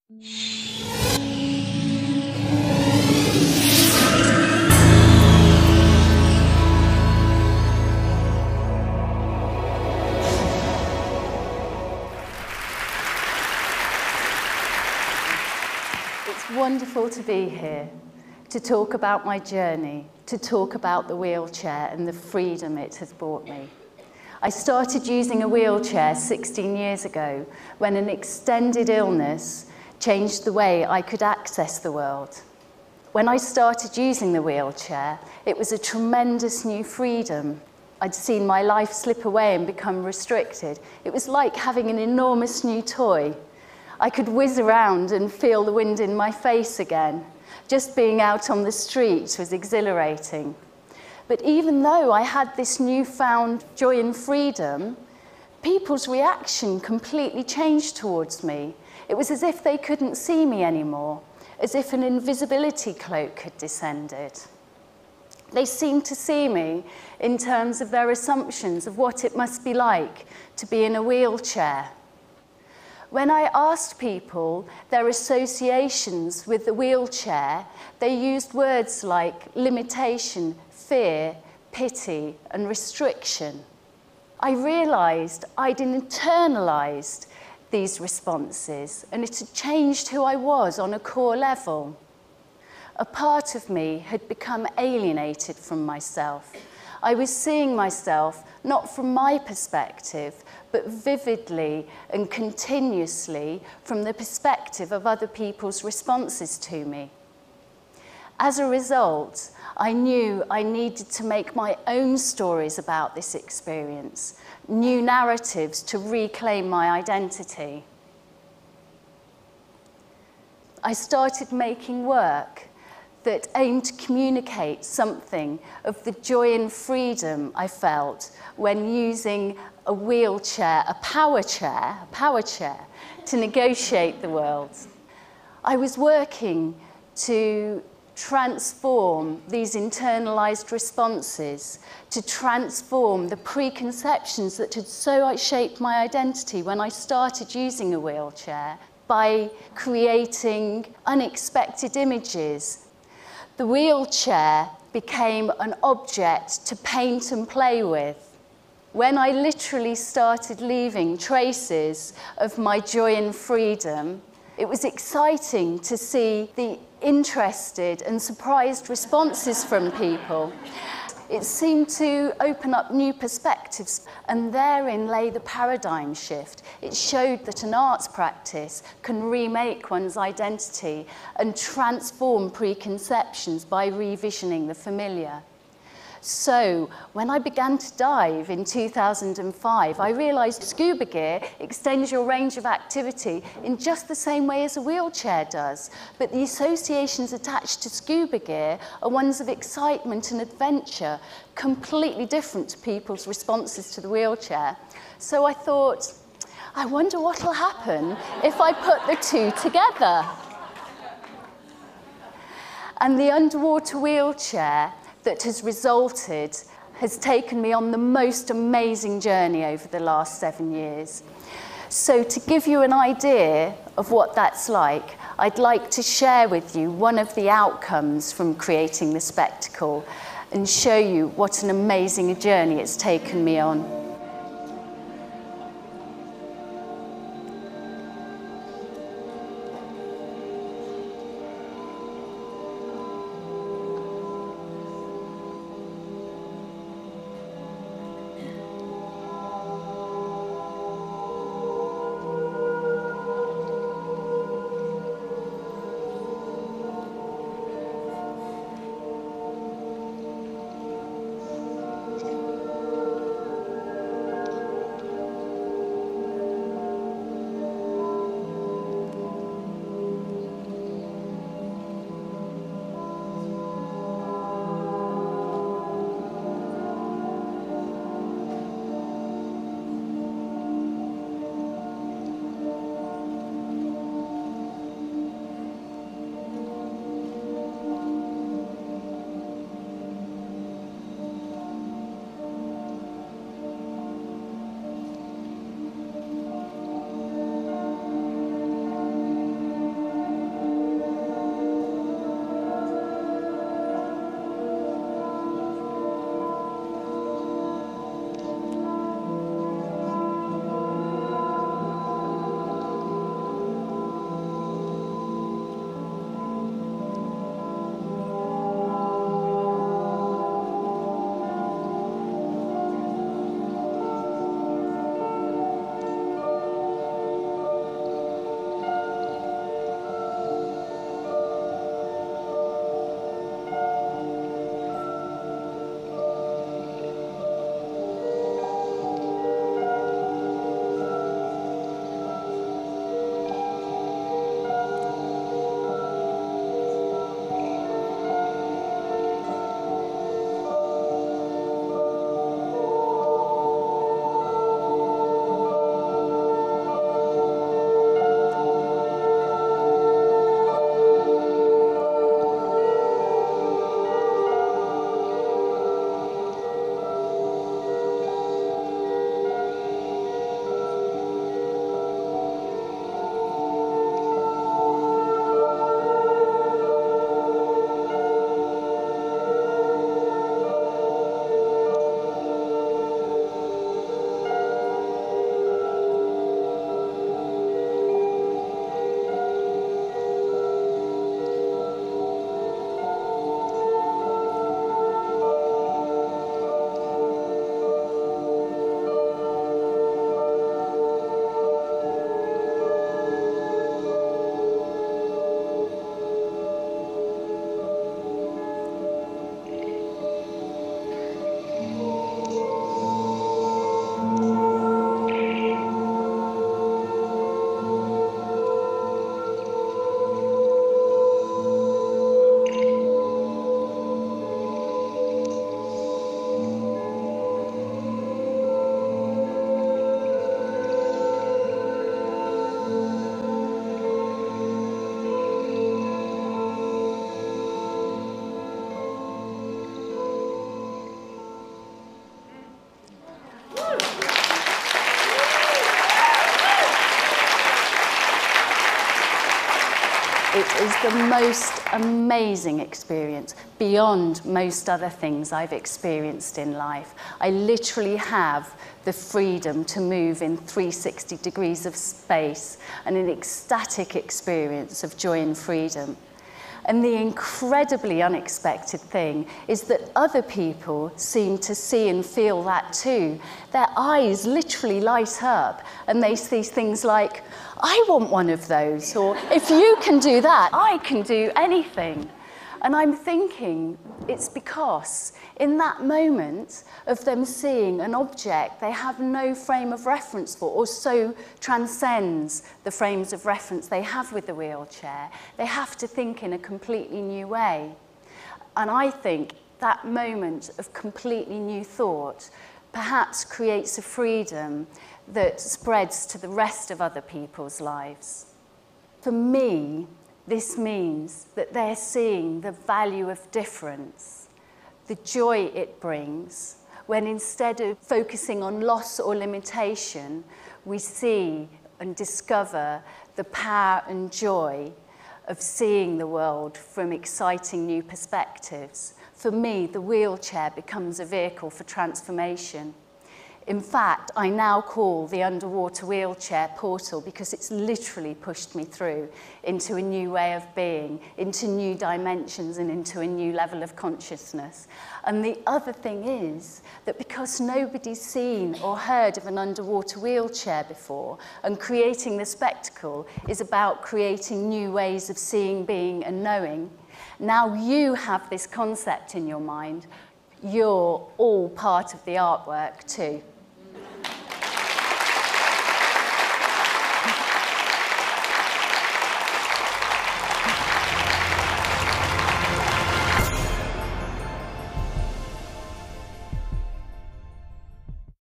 It's wonderful to be here, to talk about my journey, to talk about the wheelchair and the freedom it has brought me. I started using a wheelchair 16 years ago when an extended illness changed the way I could access the world. When I started using the wheelchair, it was a tremendous new freedom. I'd seen my life slip away and become restricted. It was like having an enormous new toy. I could whiz around and feel the wind in my face again. Just being out on the street was exhilarating. But even though I had this newfound joy and freedom, people's reaction completely changed towards me. It was as if they couldn't see me anymore, as if an invisibility cloak had descended. They seemed to see me in terms of their assumptions of what it must be like to be in a wheelchair. When I asked people their associations with the wheelchair, they used words like limitation, fear, pity, and restriction. I realised I'd internalised these responses, and it had changed who I was on a core level. A part of me had become alienated from myself. I was seeing myself not from my perspective, but vividly and continuously from the perspective of other people's responses to me. As a result, I knew I needed to make my own stories about this experience, new narratives to reclaim my identity. I started making work that aimed to communicate something of the joy and freedom I felt when using a wheelchair, a power chair, to negotiate the world. I was working to transform these internalized responses, to transform the preconceptions that had so shaped my identity when I started using a wheelchair by creating unexpected images. The wheelchair became an object to paint and play with. When I literally started leaving traces of my joy and freedom, it was exciting to see the interested and surprised responses from people. It seemed to open up new perspectives, and therein lay the paradigm shift. It showed that an arts practice can remake one's identity and transform preconceptions by revisioning the familiar. So, when I began to dive in 2005, I realised scuba gear extends your range of activity in just the same way as a wheelchair does, but the associations attached to scuba gear are ones of excitement and adventure, completely different to people's responses to the wheelchair. So I thought, I wonder what will happen if I put the two together. And the underwater wheelchair that has resulted has taken me on the most amazing journey over the last 7 years. So to give you an idea of what that's like, I'd like to share with you one of the outcomes from creating the spectacle and show you what an amazing journey it's taken me on. It is the most amazing experience, beyond most other things I've experienced in life. I literally have the freedom to move in 360 degrees of space, and an ecstatic experience of joy and freedom. And the incredibly unexpected thing is that other people seem to see and feel that too. Their eyes literally light up and they see things like, I want one of those, or if you can do that, I can do anything. And I'm thinking it's because in that moment of them seeing an object they have no frame of reference for, or so transcends the frames of reference they have with the wheelchair, they have to think in a completely new way. And I think that moment of completely new thought perhaps creates a freedom that spreads to the rest of other people's lives. For me, this means that they're seeing the value of difference, the joy it brings, when instead of focusing on loss or limitation, we see and discover the power and joy of seeing the world from exciting new perspectives. For me, the wheelchair becomes a vehicle for transformation. In fact, I now call the underwater wheelchair portal because it's literally pushed me through into a new way of being, into new dimensions and into a new level of consciousness. And the other thing is that because nobody's seen or heard of an underwater wheelchair before, and creating the spectacle is about creating new ways of seeing, being and knowing, now you have this concept in your mind. You're all part of the artwork too.